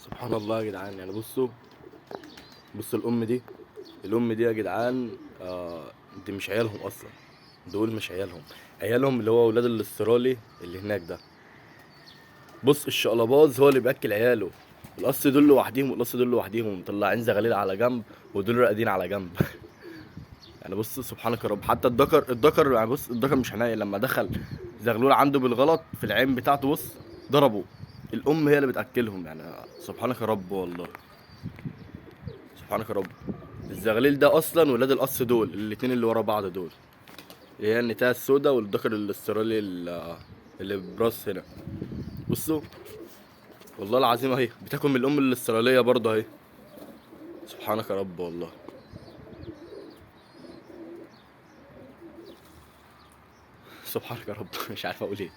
سبحان الله يا جدعان. يعني بصوا الام دي يا جدعان. دي مش عيالهم اصلا. دول مش عيالهم اللي هو ولاد الاسترالي اللي هناك ده. بص الشقلباز هو اللي بياكل عياله. القص دول لوحديهم والقص دول لوحديهم مطلعين زغاليل على جنب، ودول راقدين على جنب. يعني بص سبحانك يا رب. حتى الدكر يعني بص الدكر مش حنين. لما دخل زغلول عنده بالغلط في العين بتاعته، بص ضربه. الام هي اللي بتاكلهم. يعني سبحانك يا رب والله. سبحانك يا رب. الزغليل ده اصلا ولاد القص دول الاتنين اللي ورا بعض دول، اللي هي النتايه السودا والذكر الاسترالي اللي براس هنا. بصوا والله العظيم اهي بتاكل من الام الاستراليه برضه اهي. سبحانك يا رب والله. سبحانك يا رب. مش عارف اقول ايه.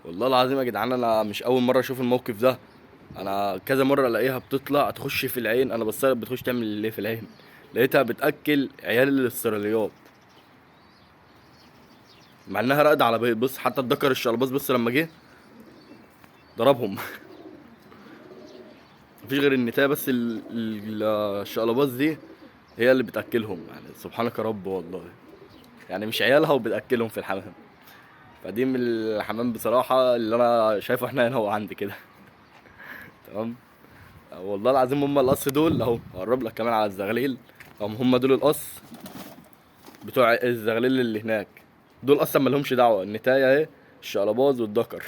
والله العظيم يا جدعان انا مش اول مره اشوف الموقف ده. انا كذا مره الاقيها بتطلع تخش في العين. انا بصيت بتخش تعمل ايه في العين، لقيتها بتاكل عيال الاستراليات مع انها راقده على بيض. بص حتى الدكر الشلباز بص لما جه ضربهم. مفيش غير النتايه بس الشقلباز دي هي اللي بتاكلهم. يعني سبحانك يا رب والله. يعني مش عيالها وبتاكلهم في الحمام. فدي من الحمام بصراحه اللي انا شايفه احنا هنا وعندي كده. تمام. والله العظيم هم القص دول اهو. اقرب لك كمان على الزغاليل. هم دول القص بتوع الزغاليل اللي هناك. دول اصلا مالهمش دعوه. النتايه اهي، الشقلباز والدكر.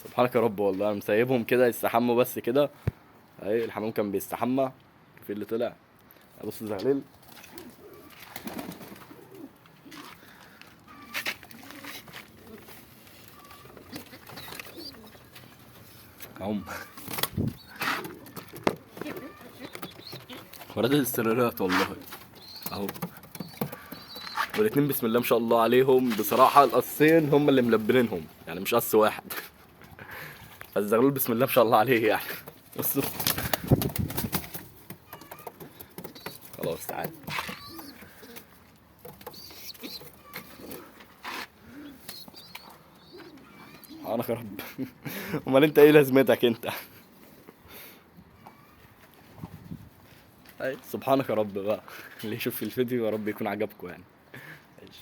سبحانك يا رب والله. انا مسيبهم كده يستحموا بس كده. اهي الحمام كان بيستحمى. في اللي طلع. بص الزغليل هم. ولاد الاستراليات والله اهو. والاتنين بسم الله ما شاء الله عليهم. بصراحه القصين هم اللي ملبنينهم، يعني مش قص واحد. فالزغلول بسم الله ما شاء الله عليه يعني. بصوا. خلاص تعال. انا رب. امال انت ايه لازمتك انت؟ اي سبحانك يا رب بقى. اللي يشوف الفيديو يا رب يكون عجبكم يعني. ماشي.